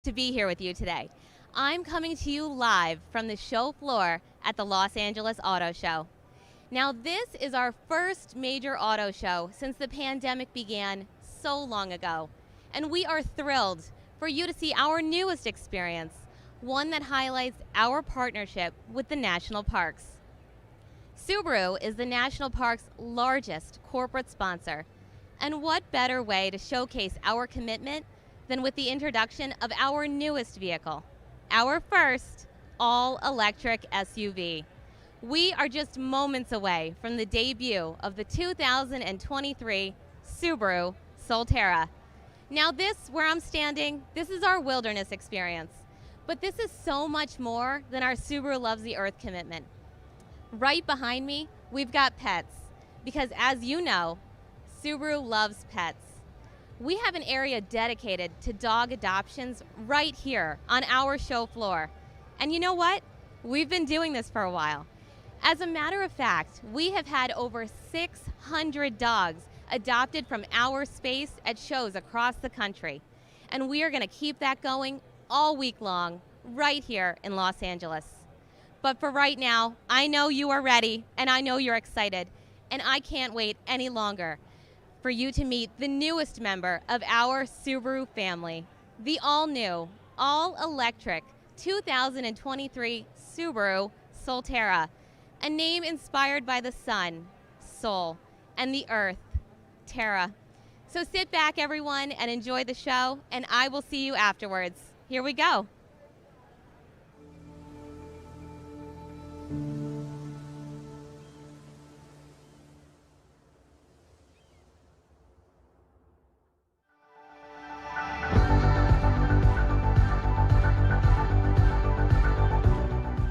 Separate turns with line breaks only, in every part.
To be here with you today. I'm coming to you live from the show floor at the Los Angeles Auto Show. Now, this is our first major auto show since the pandemic began so long ago, and we are thrilled for you to see our newest experience, one that highlights our partnership with the national parks. Subaru is the national park's largest corporate sponsor, and what better way to showcase our commitment than with the introduction of our newest vehicle, our first all-electric SUV. We are just moments away from the debut of the 2023 Subaru SOLTERRA. Now where I'm standing, this is our wilderness experience, but this is so much more than our Subaru Loves the Earth commitment. Right behind me, we've got pets, because as you know, Subaru loves pets. We have an area dedicated to dog adoptions right here on our show floor. And you know what? We've been doing this for a while. As a matter of fact, we have had over 600 dogs adopted from our space at shows across the country. And we are going to keep that going all week long right here in Los Angeles. But for right now, I know you are ready and I know you're excited, and I can't wait any longer for you to meet the newest member of our Subaru family, the all-new, all-electric 2023 Subaru SOLTERRA, a name inspired by the sun, Sol, and the earth, Terra. So sit back, everyone, and enjoy the show, and I will see you afterwards. Here we go.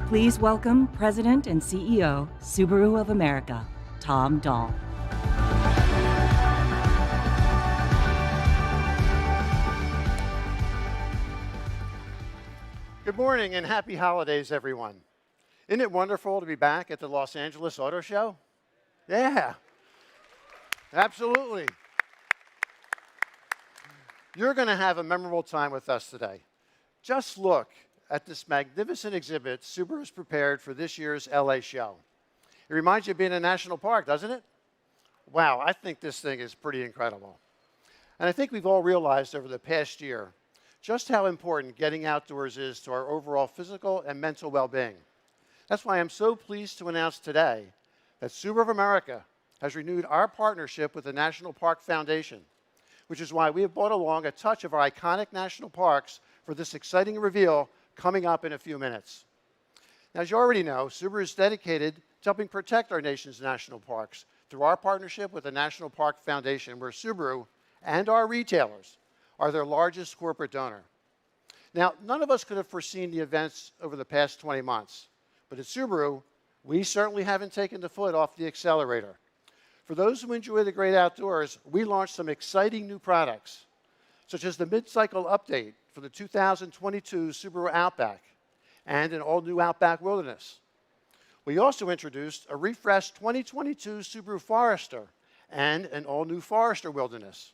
Please welcome President and CEO, Subaru of America, Tom Dahl.
Good morning and happy holidays, everyone. Isn't it wonderful to be back at the Los Angeles Auto Show? Yeah, absolutely. You're going to have a memorable time with us today. Just look at this magnificent exhibit Subaru's prepared for this year's LA show. It reminds you of being in a national park, doesn't it? Wow, I think this thing is pretty incredible. And I think we've all realized over the past year just how important getting outdoors is to our overall physical and mental well-being. That's why I'm so pleased to announce today that Subaru of America has renewed our partnership with the National Park Foundation, which is why we have brought along a touch of our iconic national parks for this exciting reveal coming up in a few minutes. Now, as you already know, Subaru is dedicated to helping protect our nation's national parks through our partnership with the National Park Foundation, where Subaru and our retailers are their largest corporate donor. Now, none of us could have foreseen the events over the past 20 months, but at Subaru, we certainly haven't taken the foot off the accelerator. For those who enjoy the great outdoors, we launched some exciting new products, such as the mid-cycle update for the 2022 Subaru Outback and an all-new Outback Wilderness. We also introduced a refreshed 2022 Subaru Forester and an all-new Forester Wilderness.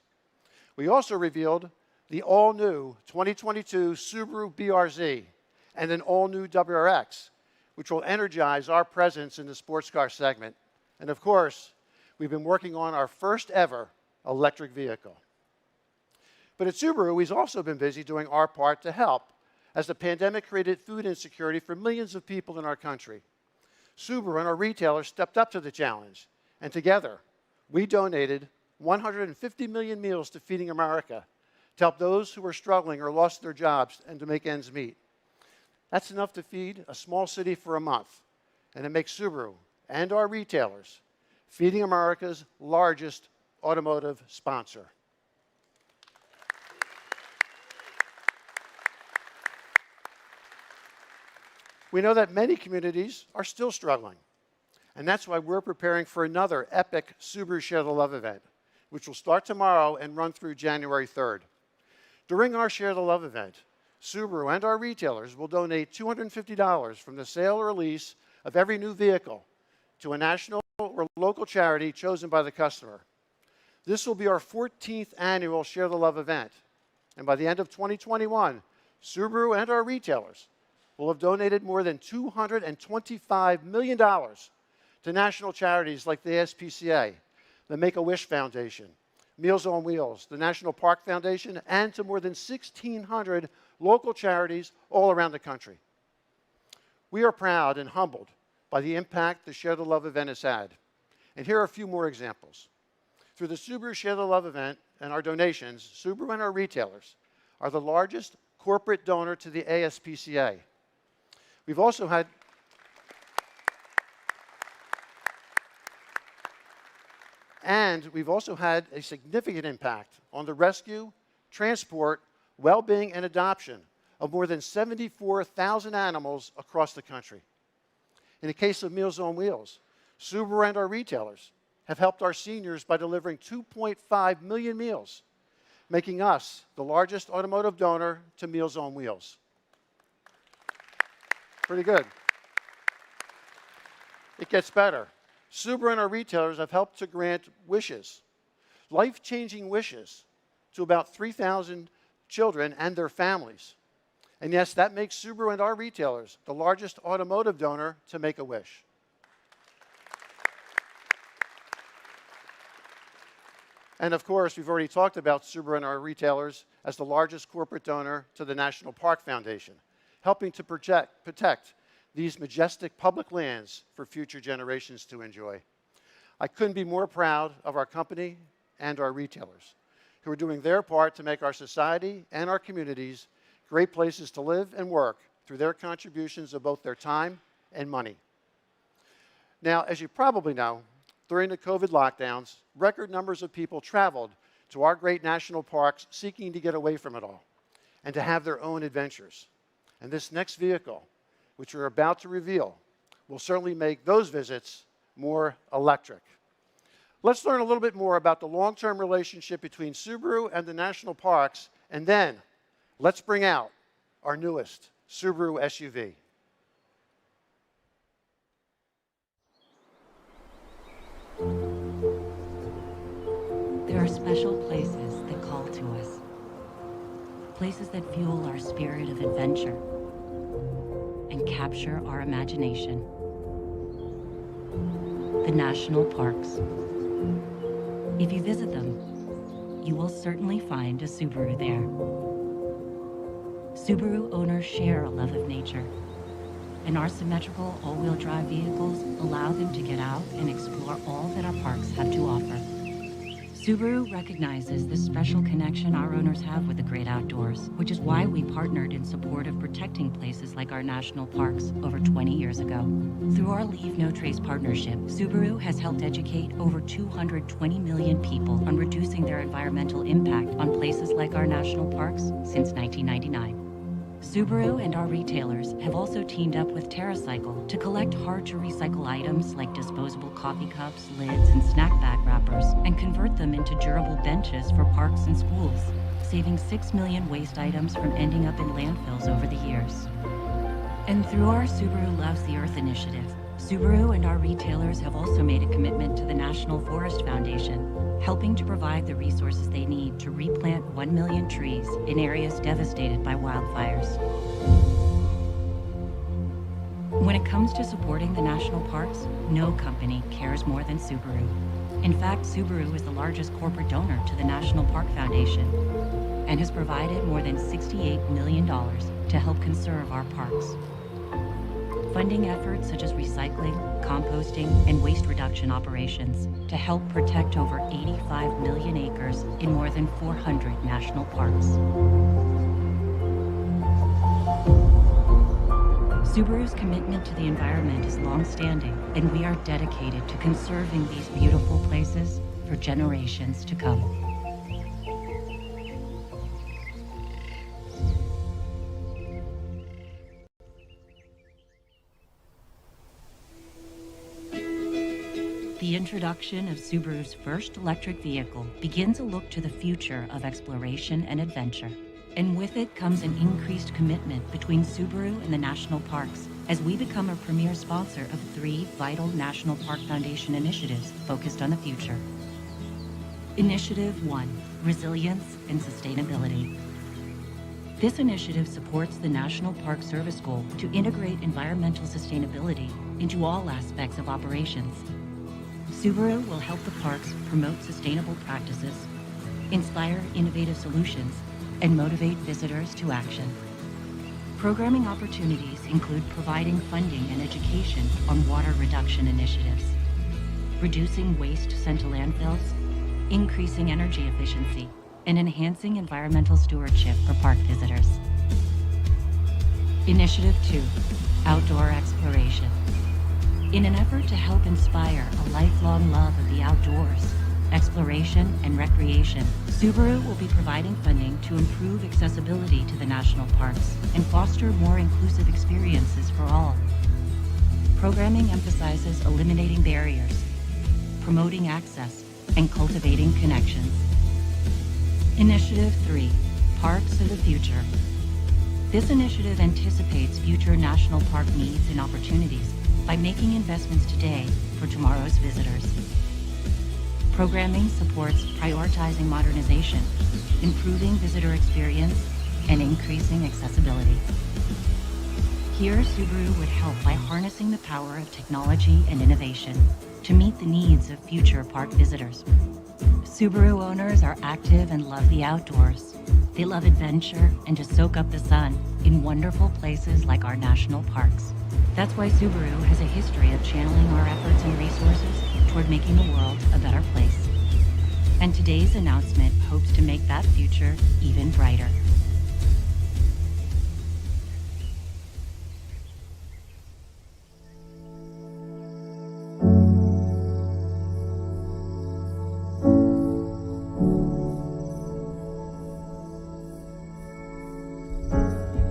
We also revealed the all-new 2022 Subaru BRZ and an all-new WRX, which will energize our presence in the sports car segment. And of course, we've been working on our first ever electric vehicle. But at Subaru, we've also been busy doing our part to help as the pandemic created food insecurity for millions of people in our country. Subaru and our retailers stepped up to the challenge, and together, we donated 150 million meals to Feeding America to help those who are struggling or lost their jobs and to make ends meet. That's enough to feed a small city for a month, and it makes Subaru and our retailers Feeding America's largest automotive sponsor. We know that many communities are still struggling, and that's why we're preparing for another epic Subaru Share the Love event, which will start tomorrow and run through January 3rd. During our Share the Love event, Subaru and our retailers will donate $250 from the sale or lease of every new vehicle to a national or local charity chosen by the customer. This will be our 14th annual Share the Love event, and by the end of 2021, Subaru and our retailers will have donated more than $225 million to national charities like the SPCA, the Make-A-Wish Foundation, Meals on Wheels, the National Park Foundation, and to more than 1,600 local charities all around the country. We are proud and humbled by the impact the Share the Love event has had. And here are a few more examples. Through the Subaru Share the Love event and our donations, Subaru and our retailers are the largest corporate donor to the ASPCA. We've also had a significant impact on the rescue, transport, well-being, and adoption of more than 74,000 animals across the country. In the case of Meals on Wheels, Subaru and our retailers have helped our seniors by delivering 2.5 million meals, making us the largest automotive donor to Meals on Wheels. Pretty good. It gets better. Subaru and our retailers have helped to grant wishes, life-changing wishes, to about 3,000 children and their families. And yes, that makes Subaru and our retailers the largest automotive donor to Make-A-Wish. And of course, we've already talked about Subaru and our retailers as the largest corporate donor to the National Park Foundation, helping to protect these majestic public lands for future generations to enjoy. I couldn't be more proud of our company and our retailers, who are doing their part to make our society and our communities great places to live and work through their contributions of both their time and money. Now, as you probably know, during the COVID lockdowns, record numbers of people traveled to our great national parks seeking to get away from it all and to have their own adventures. And this next vehicle, which we're about to reveal, will certainly make those visits more electric. Let's learn a little bit more about the long-term relationship between Subaru and the national parks, and then let's bring out our newest Subaru SUV.
There are special places that call to us. Places that fuel our spirit of adventure and capture our imagination. The national parks. If you visit them, you will certainly find a Subaru there. Subaru owners share a love of nature, and our symmetrical all-wheel drive vehicles allow them to get out and explore all that our parks have to offer. Subaru recognizes the special connection our owners have with the great outdoors, which is why we partnered in support of protecting places like our national parks over 20 years ago. Through our Leave No Trace partnership, Subaru has helped educate over 220 million people on reducing their environmental impact on places like our national parks since 1999. Subaru and our retailers have also teamed up with TerraCycle to collect hard-to-recycle items like disposable coffee cups, lids, and snack bag wrappers and convert them into durable benches for parks and schools, saving 6 million waste items from ending up in landfills over the years. And through our Subaru Loves the Earth initiative, Subaru and our retailers have also made a commitment to the National Forest Foundation, helping to provide the resources they need to replant 1 million trees in areas devastated by wildfires. When it comes to supporting the national parks, no company cares more than Subaru. In fact, Subaru is the largest corporate donor to the National Park Foundation and has provided more than $68 million to help conserve our parks. Funding efforts such as recycling, composting, and waste reduction operations to help protect over 85 million acres in more than 400 national parks. Subaru's commitment to the environment is long-standing, and we are dedicated to conserving these beautiful places for generations to come. The introduction of Subaru's first electric vehicle begins a look to the future of exploration and adventure. And with it comes an increased commitment between Subaru and the national parks as we become a premier sponsor of 3 vital National Park Foundation initiatives focused on the future. Initiative 1, Resilience and Sustainability. This initiative supports the National Park Service goal to integrate environmental sustainability into all aspects of operations. Subaru will help the parks promote sustainable practices, inspire innovative solutions, and motivate visitors to action. Programming opportunities include providing funding and education on water reduction initiatives, reducing waste sent to landfills, increasing energy efficiency, and enhancing environmental stewardship for park visitors. Initiative 2, Outdoor Exploration. In an effort to help inspire a lifelong love of the outdoors, exploration, and recreation, Subaru will be providing funding to improve accessibility to the national parks and foster more inclusive experiences for all. Programming emphasizes eliminating barriers, promoting access, and cultivating connections. Initiative 3, Parks of the Future. This initiative anticipates future national park needs and opportunities by making investments today for tomorrow's visitors. Programming supports prioritizing modernization, improving visitor experience, and increasing accessibility. Here, Subaru would help by harnessing the power of technology and innovation to meet the needs of future park visitors. Subaru owners are active and love the outdoors. They love adventure and to soak up the sun in wonderful places like our national parks. That's why Subaru has a history of channeling our efforts and resources toward making the world a better place. And today's announcement hopes to make that future even brighter.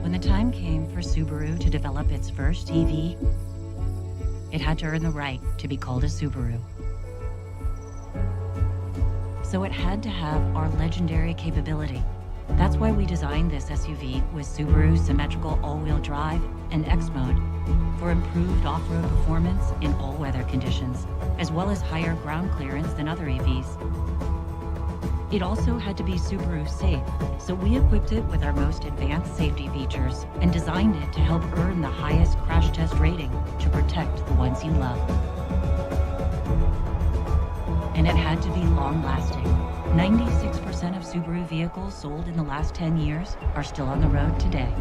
When the time came for Subaru to develop its first EV, it had to earn the right to be called a Subaru. So it had to have our legendary capability. That's why we designed this SUV with Subaru symmetrical all-wheel drive and X mode for improved off-road performance in all weather conditions, as well as higher ground clearance than other EVs. It also had to be Subaru safe, so we equipped it with our most advanced safety features and designed it to help earn the highest crash test rating to protect the ones you love. And it had to be long-lasting. 96% of Subaru vehicles sold in the last 10 years are still on the road today.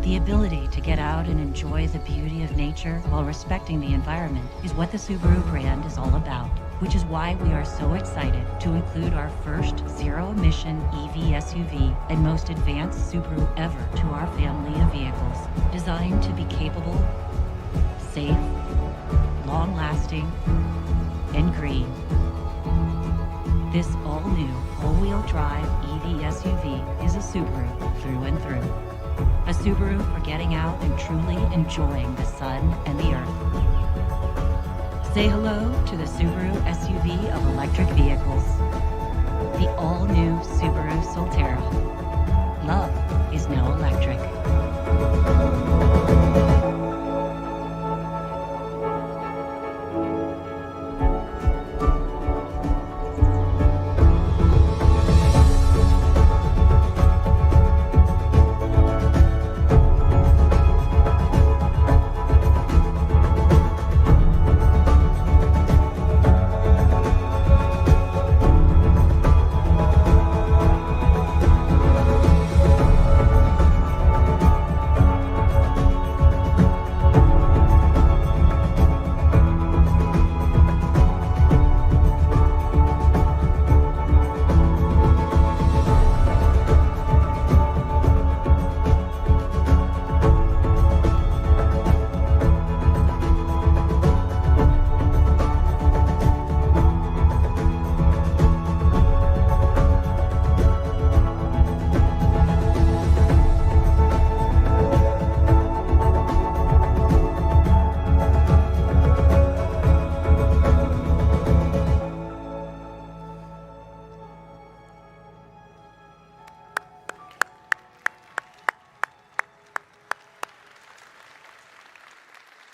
The ability to get out and enjoy the beauty of nature while respecting the environment is what the Subaru brand is all about, which is why we are so excited to include our first zero-emission EV SUV and most advanced Subaru ever to our family of vehicles, designed to be capable, safe, long-lasting, and green. This all-new, all-wheel drive EV SUV is a Subaru through and through. A Subaru for getting out and truly enjoying the sun and the earth. Say hello to the Subaru SUV of electric vehicles. The all-new Subaru SOLTERRA. Love is now electric.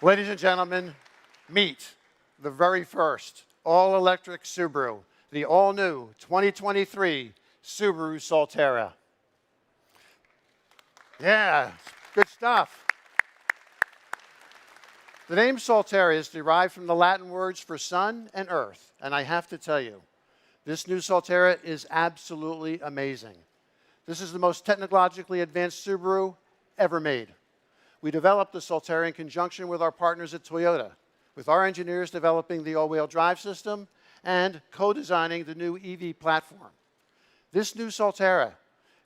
Ladies and gentlemen, meet the very first all-electric Subaru, the all-new 2023 Subaru SOLTERRA. Yeah, good stuff. The name SOLTERRA is derived from the Latin words for sun and earth, and I have to tell you, this new SOLTERRA is absolutely amazing. This is the most technologically advanced Subaru ever made. We developed the SOLTERRA in conjunction with our partners at Toyota, with our engineers developing the all-wheel drive system and co-designing the new EV platform. This new SOLTERRA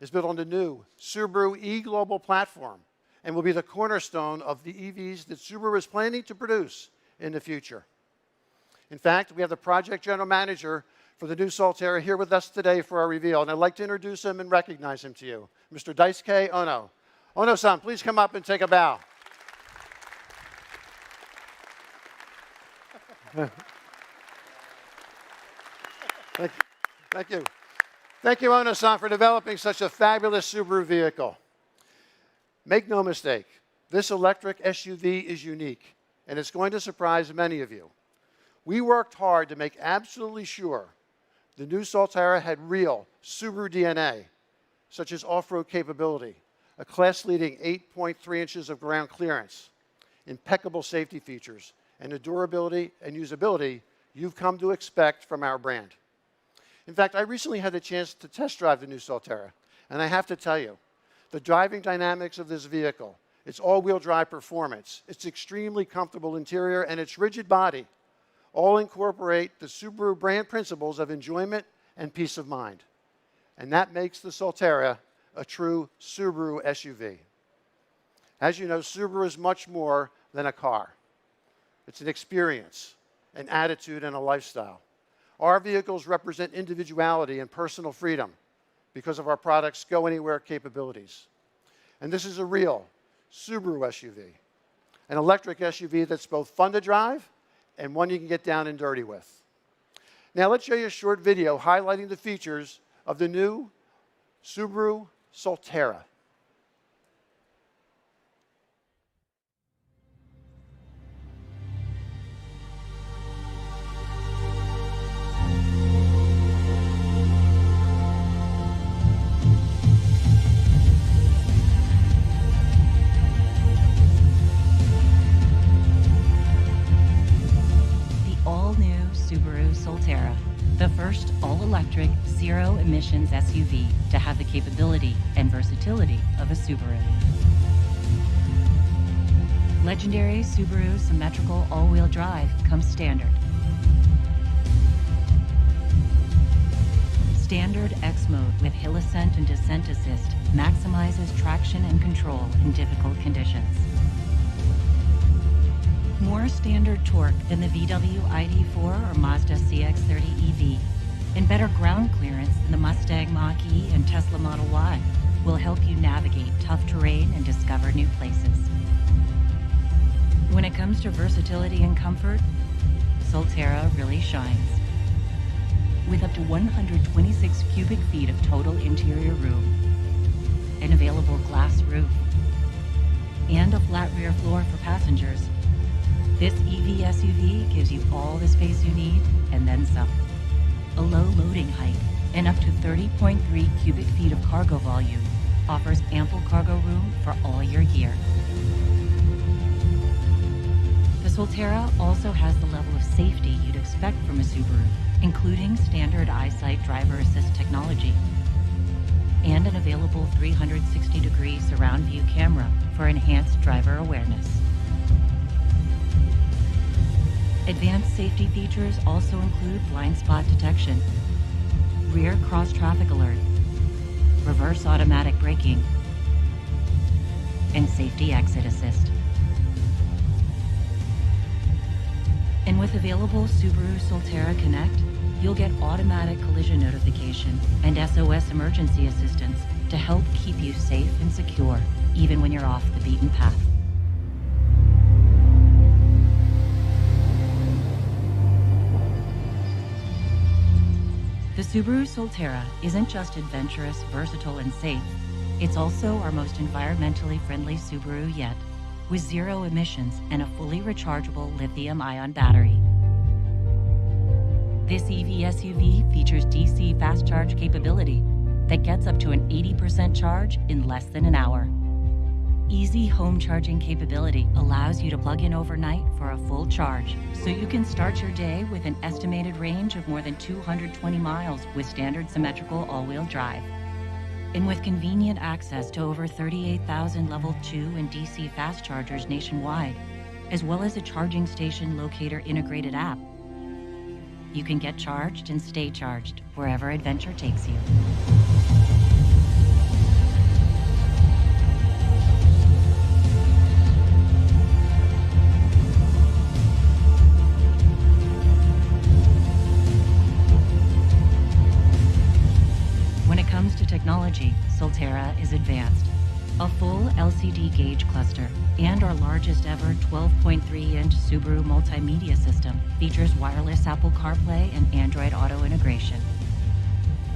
is built on the new Subaru e-Global platform and will be the cornerstone of the EVs that Subaru is planning to produce in the future. In fact, we have the project general manager for the new SOLTERRA here with us today for our reveal, and I'd like to introduce him and recognize him to you, Mr. Daisuke Ono. Ono-san, please come up and take a bow. Thank you. Thank you, Ono-san, for developing such a fabulous Subaru vehicle. Make no mistake, this electric SUV is unique, and it's going to surprise many of you. We worked hard to make absolutely sure the new SOLTERRA had real Subaru DNA, such as off-road capability, a class-leading 8.3 inches of ground clearance, impeccable safety features, and the durability and usability you've come to expect from our brand. In fact, I recently had the chance to test drive the new SOLTERRA, and I have to tell you, the driving dynamics of this vehicle, its all-wheel drive performance, its extremely comfortable interior, and its rigid body all incorporate the Subaru brand principles of enjoyment and peace of mind. And that makes the SOLTERRA a true Subaru SUV. As you know, Subaru is much more than a car. It's an experience, an attitude, and a lifestyle. Our vehicles represent individuality and personal freedom because of our product's go-anywhere capabilities. And this is a real Subaru SUV, an electric SUV that's both fun to drive and one you can get down and dirty with. Now let's show you a short video highlighting the features of the new Subaru SOLTERRA.
Subaru SOLTERRA, the first all-electric, zero-emissions SUV to have the capability and versatility of a Subaru. Legendary Subaru symmetrical all-wheel drive comes standard. Standard X mode with hill ascent and descent assist maximizes traction and control in difficult conditions. More standard torque than the VW ID.4 or Mazda CX-30 EV, and better ground clearance than the Mustang Mach-E and Tesla Model Y will help you navigate tough terrain and discover new places. When it comes to versatility and comfort, SOLTERRA really shines. With up to 126 cubic feet of total interior room, an available glass roof, and a flat rear floor for passengers, this EV SUV gives you all the space you need and then some. A low loading height and up to 30.3 cubic feet of cargo volume offers ample cargo room for all your gear. The SOLTERRA also has the level of safety you'd expect from a Subaru, including standard eyesight driver assist technology and an available 360-degree surround view camera for enhanced driver awareness. Advanced safety features also include blind spot detection, rear cross-traffic alert, reverse automatic braking, and safety exit assist. And with available Subaru SOLTERRA Connect, you'll get automatic collision notification and SOS emergency assistance to help keep you safe and secure, even when you're off the beaten path. The Subaru SOLTERRA isn't just adventurous, versatile, and safe. It's also our most environmentally friendly Subaru yet, with zero emissions and a fully rechargeable lithium-ion battery. This EV SUV features DC fast charge capability that gets up to an 80% charge in less than an hour. Easy home charging capability allows you to plug in overnight for a full charge, so you can start your day with an estimated range of more than 220 miles with standard symmetrical all-wheel drive. And with convenient access to over 38,000 Level 2 and DC fast chargers nationwide, as well as a charging station locator integrated app, you can get charged and stay charged wherever adventure takes you. When it comes to technology, SOLTERRA is advanced. A full LCD gauge cluster and our largest ever 12.3-inch Subaru multimedia system features wireless Apple CarPlay and Android Auto integration.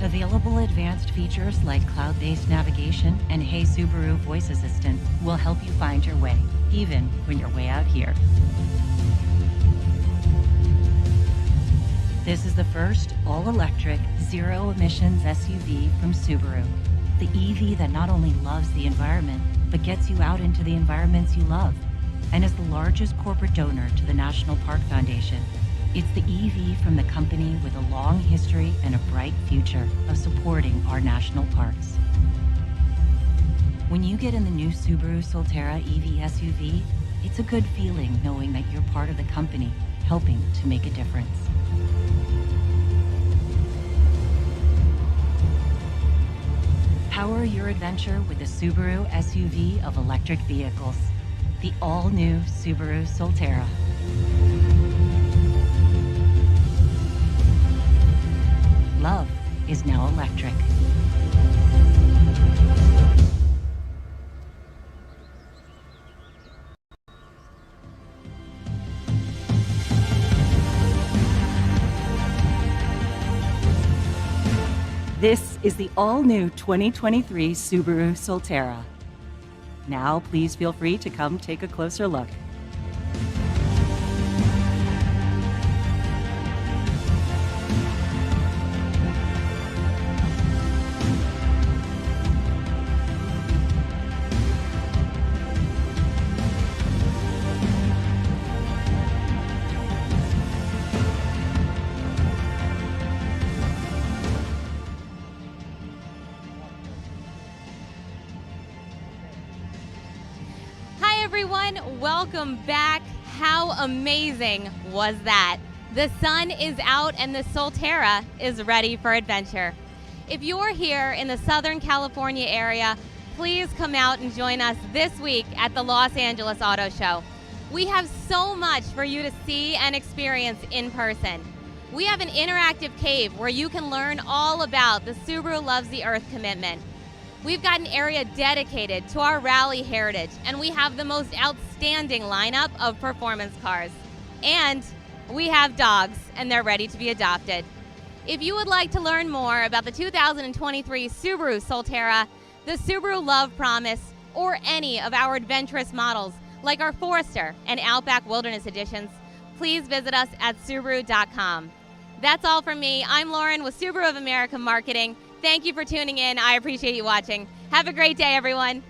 Available advanced features like cloud-based navigation and Hey Subaru voice assistant will help you find your way, even when you're way out here. This is the first all-electric, zero-emissions SUV from Subaru. The EV that not only loves the environment, but gets you out into the environments you love, and is the largest corporate donor to the National Park Foundation. It's the EV from the company with a long history and a bright future of supporting our national parks. When you get in the new Subaru SOLTERRA EV SUV, it's a good feeling knowing that you're part of the company helping to make a difference. Power your adventure with the Subaru SUV of electric vehicles, the all-new Subaru SOLTERRA. Love is now electric. This is the all-new 2023 Subaru SOLTERRA. Now, please feel free to come take a closer look.
Everyone, welcome back. How amazing was that? The sun is out and the SOLTERRA is ready for adventure. If you're here in the Southern California area, please come out and join us this week at the Los Angeles Auto Show. We have so much for you to see and experience in person. We have an interactive cave where you can learn all about the Subaru Loves the Earth commitment. We've got an area dedicated to our rally heritage, and we have the most outstanding lineup of performance cars. And we have dogs, and they're ready to be adopted. If you would like to learn more about the 2023 Subaru SOLTERRA, the Subaru Love Promise, or any of our adventurous models, like our Forester and Outback Wilderness Editions, please visit us at Subaru.com. That's all from me. I'm Lauren with Subaru of America Marketing. Thank you for tuning in. I appreciate you watching. Have a great day, everyone.